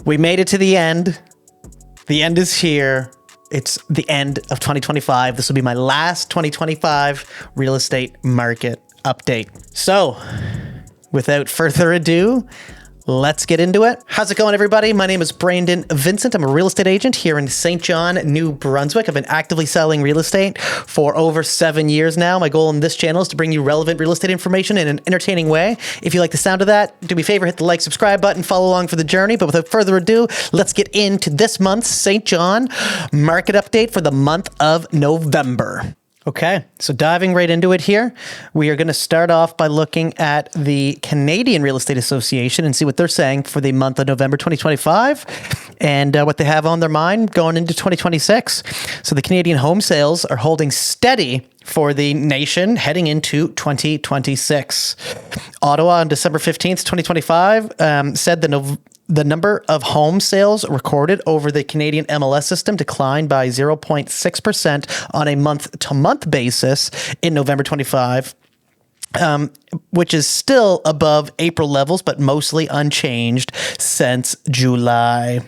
We made it to the end. The end is here. It's the end of 2025. This will be my last 2025 real estate market update. So, without further ado, let's get into it. How's it going, everybody? My name is Brandon Vincent. I'm a real estate agent here in St. John, New Brunswick. I've been actively selling real estate for over 7 years now. My goal on this channel is to bring you relevant real estate information in an entertaining way. If you like the sound of that, do me a favor, hit the like, subscribe button, follow along for the journey. But without further ado, let's get into this month's St. John market update for the month of November. Okay, so diving right into it here, we are going to start off by looking at the Canadian Real Estate Association and see what they're saying for the month of November 2025 and what they have on their mind going into 2026. So the Canadian home sales are holding steady for the nation heading into 2026. Ottawa on December 15th, 2025 said the number of home sales recorded over the Canadian MLS system declined by 0.6% on a month-to-month basis in November 25, which is still above April levels, but mostly unchanged since July.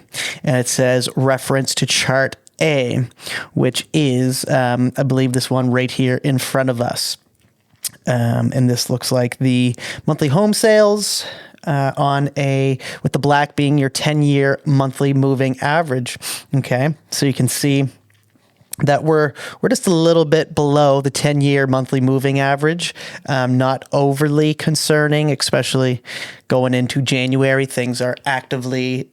And it says reference to chart A, which is, I believe, this one right here in front of us. And this looks like the monthly home sales with the black being your 10-year monthly moving average. Okay, so you can see that we're just a little bit below the 10-year monthly moving average. Not overly concerning, especially going into January. Things are actively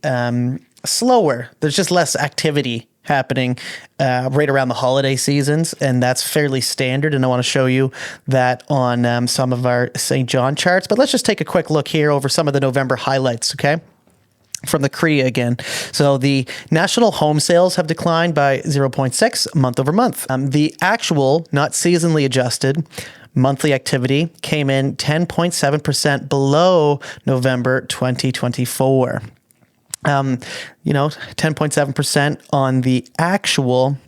slower. There's just less activity happening right around the holiday seasons, and that's fairly standard. And I want to show you that on some of our St. John charts. But let's just take a quick look here over some of the November highlights, okay? From the CREA again. So the national home sales have declined by 0.6 month over month. The actual, not seasonally adjusted, monthly activity came in 10.7% below November 2024. 10.7% on the actual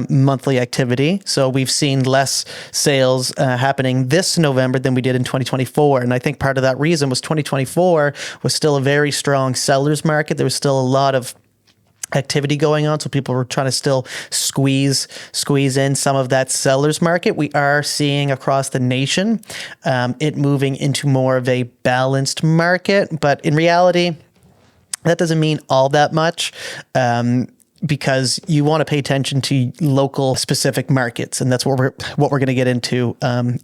monthly activity. So we've seen less sales happening this November than we did in 2024. And I think part of that reason was 2024 was still a very strong seller's market. There was still a lot of activity going on, so people were trying to still squeeze in some of that seller's market. We are seeing across the nation it moving into more of a balanced market, but in reality, that doesn't mean all that much because you want to pay attention to local specific markets, and that's what we're going to get into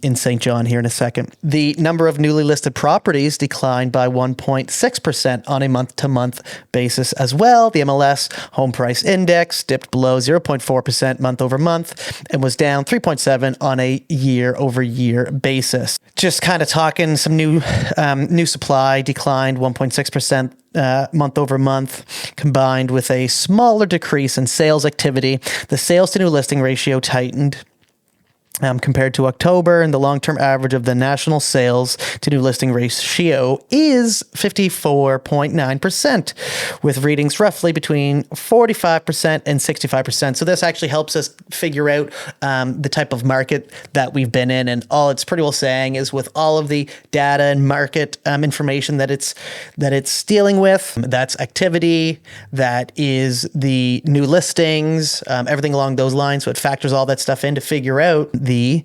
in St. John here in a second. The number of newly listed properties declined by 1.6% on a month-to-month basis as well. The MLS Home Price Index dipped below 0.4% month over month and was down 3.7% on a year-over-year basis. Just kind of talking some new supply declined 1.6%. Month over month, combined with a smaller decrease in sales activity. The sales to new listing ratio tightened compared to October, and the long-term average of the national sales to new listing ratio is 54.9%, with readings roughly between 45% and 65%. So this actually helps us figure out the type of market that we've been in, and all it's pretty well saying is with all of the data and market information that it's dealing with, that's activity, that is the new listings, everything along those lines. So it factors all that stuff in to figure out the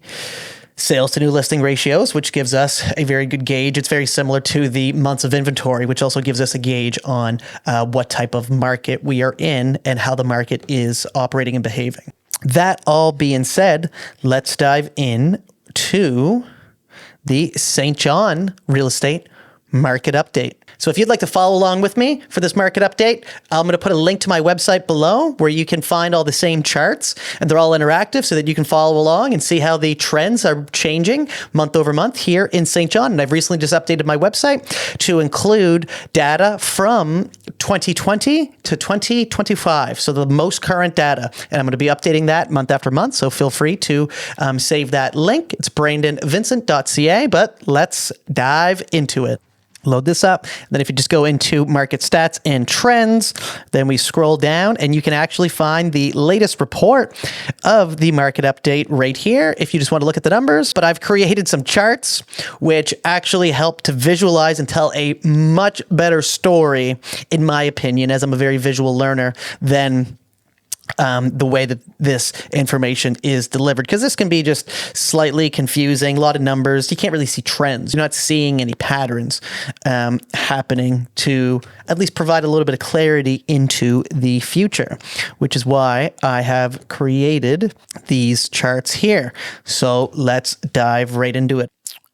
sales to new listing ratios, which gives us a very good gauge. It's very similar to the months of inventory, which also gives us a gauge on what type of market we are in and how the market is operating and behaving. That all being said, let's dive in to the St. John real estate market update. So if you'd like to follow along with me for this market update, I'm going to put a link to my website below where you can find all the same charts, and they're all interactive so that you can follow along and see how the trends are changing month over month here in St. John. And I've recently just updated my website to include data from 2020 to 2025. So the most current data, and I'm going to be updating that month after month. So feel free to save that link. It's brandon.vincent.ca, but let's dive into it. Load this up. Then if you just go into market stats and trends, then we scroll down and you can actually find the latest report of the market update right here if you just want to look at the numbers. But I've created some charts which actually help to visualize and tell a much better story, in my opinion, as I'm a very visual learner, than the way that this information is delivered, because this can be just slightly confusing. A lot of numbers, you can't really see trends. You're not seeing any patterns happening to at least provide a little bit of clarity into the future, which is why I have created these charts here. So let's dive right into it.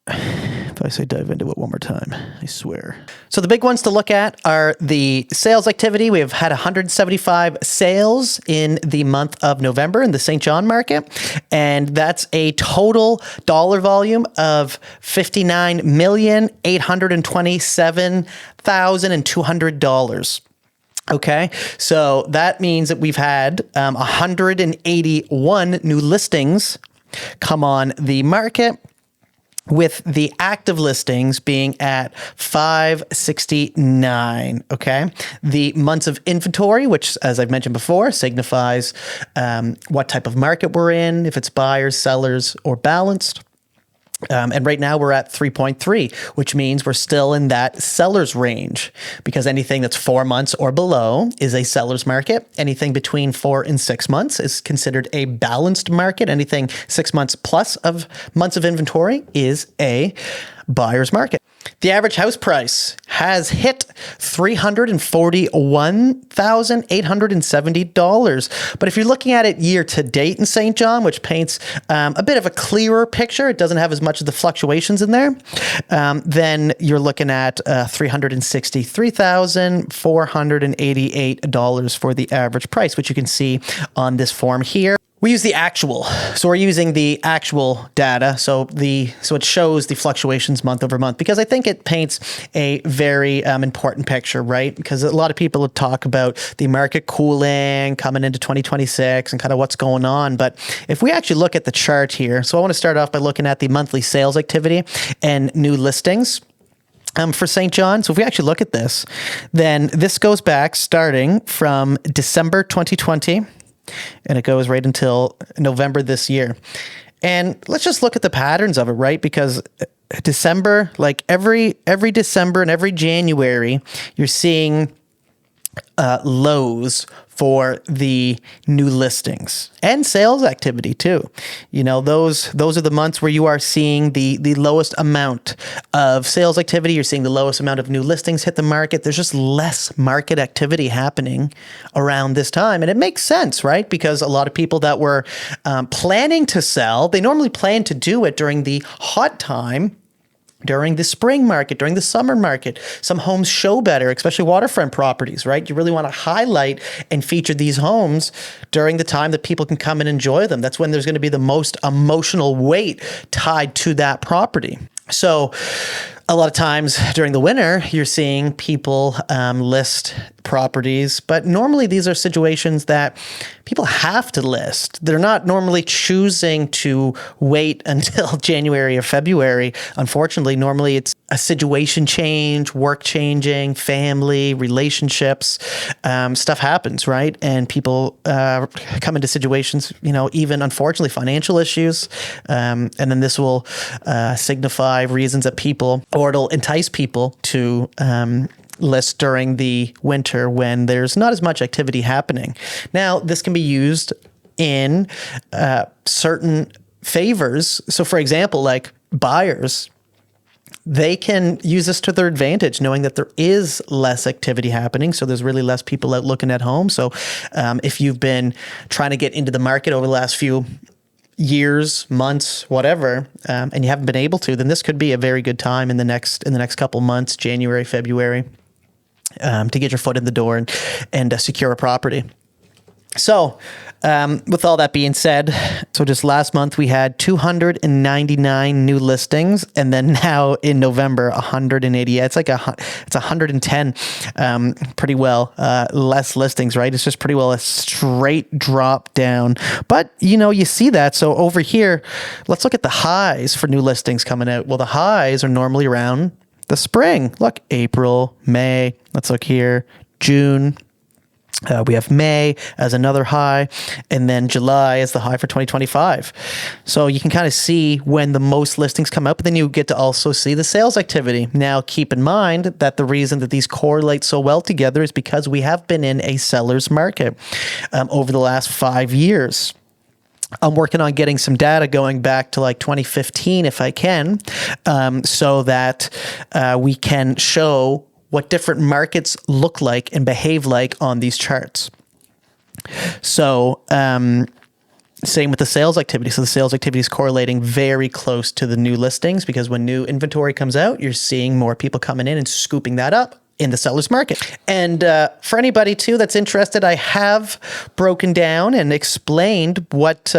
If I say dive into it one more time, I swear. So the big ones to look at are the sales activity. We have had 175 sales in the month of November in the St. John market, and that's a total dollar volume of $59,827,200. Okay, so that means that we've had 181 new listings come on the market, with the active listings being at 569, okay? The months of inventory, which, as I've mentioned before, signifies what type of market we're in, if it's buyers, sellers, or balanced. And right now we're at 3.3, which means we're still in that seller's range, because anything that's 4 months or below is a seller's market. Anything between 4 and 6 months is considered a balanced market. Anything 6 months plus of months of inventory is a buyer's market. The average house price has hit $341,870. But if you're looking at it year to date in St. John, which paints a bit of a clearer picture, it doesn't have as much of the fluctuations in there, then you're looking at $363,488 for the average price, which you can see on this form here. We use the actual. So we're using the actual data. So it shows the fluctuations month over month, because I think it paints a very important picture, right? Because a lot of people would talk about the market cooling coming into 2026 and kind of what's going on. But if we actually look at the chart here, so I want to start off by looking at the monthly sales activity and new listings for St. John. So if we actually look at this, then this goes back starting from December 2020. And it goes right until November this year. And let's just look at the patterns of it, right? Because December, like every December and every January, you're seeing lows for the new listings and sales activity too. You know, those are the months where you are seeing the lowest amount of sales activity. You're seeing the lowest amount of new listings hit the market. There's just less market activity happening around this time. And it makes sense, right? Because a lot of people that were planning to sell, they normally plan to do it during the hot time, during the spring market, during the summer market. Some homes show better, especially waterfront properties, right? You really want to highlight and feature these homes during the time that people can come and enjoy them. That's when there's going to be the most emotional weight tied to that property. So a lot of times during the winter, you're seeing people list properties, but normally these are situations that people have to list. They're not normally choosing to wait until January or February. Unfortunately, normally it's a situation change, work changing, family, relationships, stuff happens, right? And people come into situations, you know, even unfortunately financial issues. And then this will signify reasons that people, or it'll entice people to list during the winter when there's not as much activity happening. Now, this can be used in certain favors. So for example, like buyers, they can use this to their advantage, knowing that there is less activity happening. So there's really less people out looking at homes. So if you've been trying to get into the market over the last few years, months, whatever, and you haven't been able to, then this could be a very good time in the next couple months, January, February, to get your foot in the door and secure a property. So with all that being said, so just last month we had 299 new listings, and then now in November 180. It's 110. Pretty well less listings, right? It's just pretty well a straight drop down. But you know, you see that. So over here, let's look at the highs for new listings coming out. Well, the highs are normally around the spring. Look, April, May. Let's look here. June. We have May as another high, and then July as the high for 2025. So you can kind of see when the most listings come up, but then you get to also see the sales activity. Now, keep in mind that the reason that these correlate so well together is because we have been in a seller's market over the last 5 years. I'm working on getting some data going back to like 2015 if I can, so that we can show what different markets look like and behave like on these charts. So same with the sales activity. So the sales activity is correlating very close to the new listings, because when new inventory comes out, you're seeing more people coming in and scooping that up in the seller's market. And for anybody too that's interested, I have broken down and explained what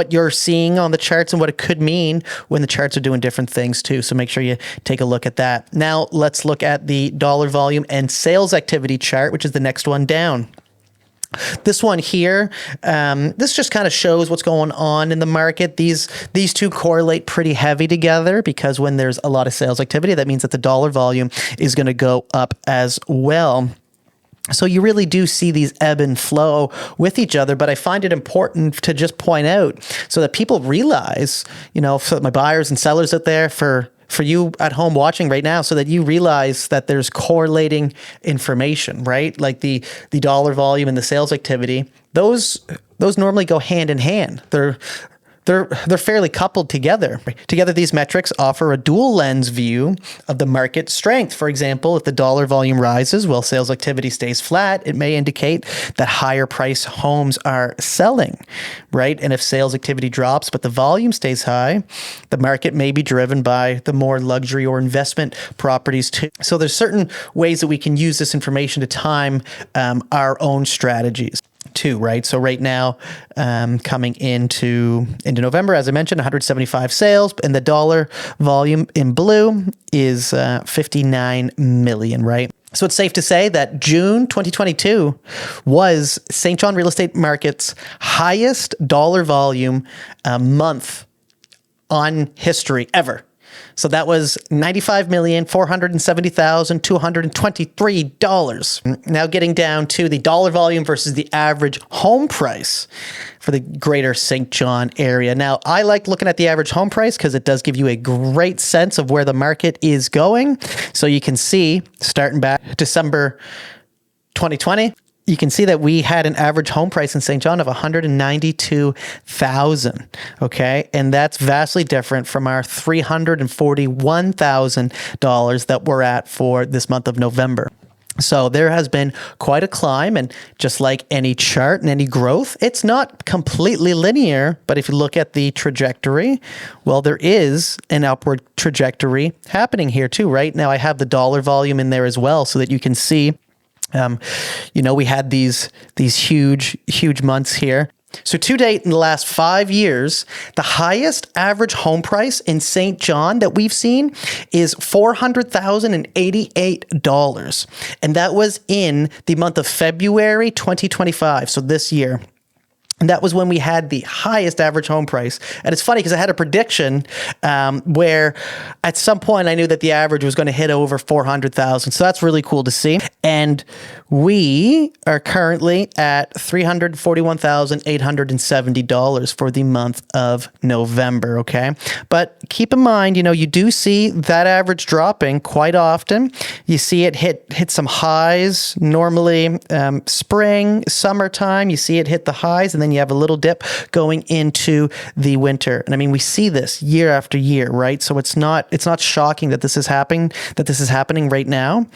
you're seeing on the charts and what it could mean when the charts are doing different things too. So make sure you take a look at that. Now let's look at the dollar volume and sales activity chart, which is the next one down. This one here, this just kind of shows what's going on in the market. These two correlate pretty heavy together, because when there's a lot of sales activity, that means that the dollar volume is going to go up as well. So you really do see these ebb and flow with each other, but I find it important to just point out so that people realize, for my buyers and sellers out there, for you at home watching right now, so that you realize that there's correlating information, right? Like the dollar volume and the sales activity, those normally go hand in hand. They're fairly coupled together. Together, these metrics offer a dual lens view of the market strength. For example, if the dollar volume rises while sales activity stays flat, it may indicate that higher price homes are selling, right? And if sales activity drops but the volume stays high, the market may be driven by the more luxury or investment properties too. So there's certain ways that we can use this information to time our own strategies too, right? So right now, coming into November, as I mentioned, 175 sales, and the dollar volume in blue is 59 million, right? So it's safe to say that June 2022 was St. John real estate market's highest dollar volume month on history ever. So that was $95,470,223. Now getting down to the dollar volume versus the average home price for the greater St. John area. Now, I like looking at the average home price because it does give you a great sense of where the market is going. So you can see, starting back December 2020, you can see that we had an average home price in St. John of $192,000, okay? And that's vastly different from our $341,000 that we're at for this month of November. So there has been quite a climb, and just like any chart and any growth, it's not completely linear, but if you look at the trajectory, well, there is an upward trajectory happening here too, right? Now I have the dollar volume in there as well so that you can see we had these huge months here. So to date, in the last 5 years, the highest average home price in St. John that we've seen is $400,088. And that was in the month of February 2025, so this year. And that was when we had the highest average home price. And it's funny because I had a prediction where at some point I knew that the average was going to hit over 400,000. So that's really cool to see. And we are currently at $341,870 for the month of November. Okay. But keep in mind, you do see that average dropping quite often. You see it hit some highs normally spring, summertime. You see it hit the highs, and then you have a little dip going into the winter. And I mean, we see this year after year, right? So it's not shocking that this is happening right now.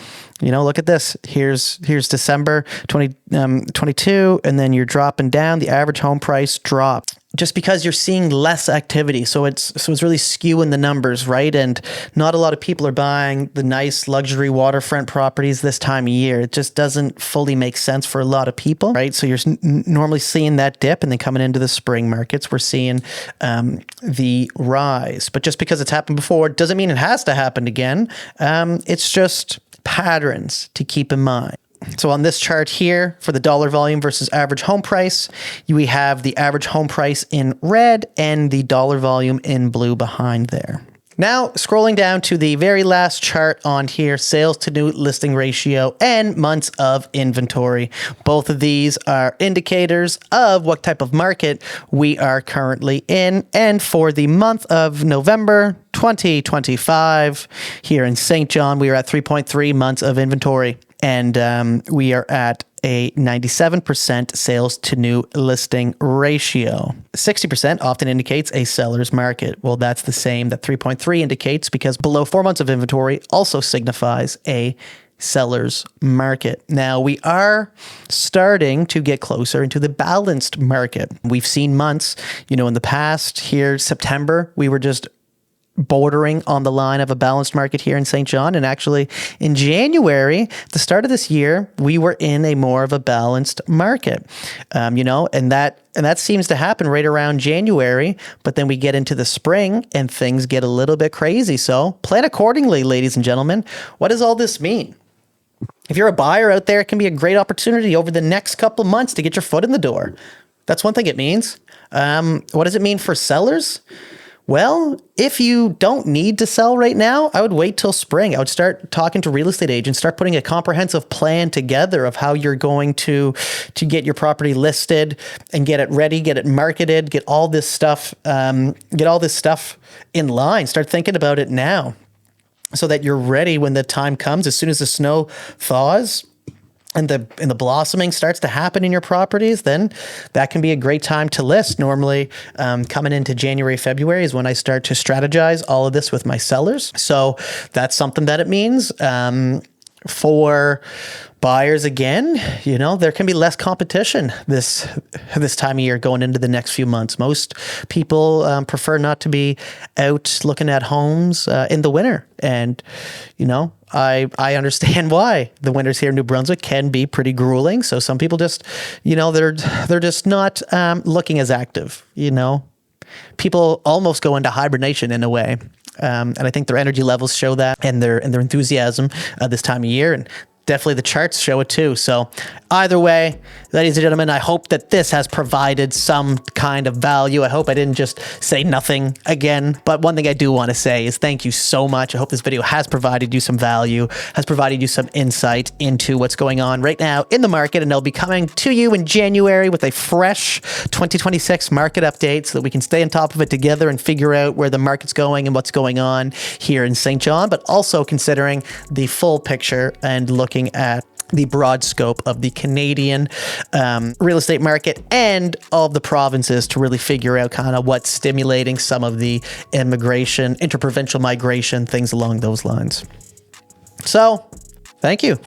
Look at this. Here's December 2022, and then you're dropping down. The average home price dropped just because you're seeing less activity. So it's really skewing the numbers, right? And not a lot of people are buying the nice luxury waterfront properties this time of year. It just doesn't fully make sense for a lot of people, right? So you're normally seeing that dip, and then coming into the spring markets, we're seeing the rise. But just because it's happened before doesn't mean it has to happen again. It's just patterns to keep in mind. So on this chart here for the dollar volume versus average home price, we have the average home price in red and the dollar volume in blue behind there. Now, scrolling down to the very last chart on here, sales to new listing ratio and months of inventory. Both of these are indicators of what type of market we are currently in. And for the month of November 2025, here in St. John, we are at 3.3 months of inventory. And we are at a 97% sales to new listing ratio. 60% often indicates a seller's market. Well, that's the same that 3.3 indicates, because below 4 months of inventory also signifies a seller's market. Now, we are starting to get closer into the balanced market. We've seen months, in the past here, September, we were just bordering on the line of a balanced market here in St. John. And actually in January, the start of this year, we were in a more of a balanced market, and that seems to happen right around January. But then we get into the spring and things get a little bit crazy. So plan accordingly, ladies and gentlemen. What does all this mean? If you're a buyer out there, it can be a great opportunity over the next couple of months to get your foot in the door. That's one thing it means. What does it mean for sellers? Well, if you don't need to sell right now, I would wait till spring. I would start talking to real estate agents, start putting a comprehensive plan together of how you're going to get your property listed and get it ready, get it marketed, get all this stuff in line. Start thinking about it now so that you're ready when the time comes. As soon as the snow thaws and the blossoming starts to happen in your properties, then that can be a great time to list. Normally, coming into January, February is when I start to strategize all of this with my sellers. So that's something that it means. For buyers, again, there can be less competition this time of year going into the next few months. Most people prefer not to be out looking at homes in the winter. And, I understand why. The winters here in New Brunswick can be pretty grueling. So some people just, they're just not looking as active, People almost go into hibernation in a way. And I think their energy levels show that, and their enthusiasm this time of year. And definitely the charts show it too. So either way, ladies and gentlemen, I hope that this has provided some kind of value. I hope I didn't just say nothing again. But one thing I do want to say is thank you so much. I hope this video has provided you some value, has provided you some insight into what's going on right now in the market. And I'll be coming to you in January with a fresh 2026 market update so that we can stay on top of it together and figure out where the market's going and what's going on here in St. John, but also considering the full picture and looking at the broad scope of the Canadian real estate market and all of the provinces to really figure out kind of what's stimulating some of the immigration, interprovincial migration, things along those lines. So, thank you.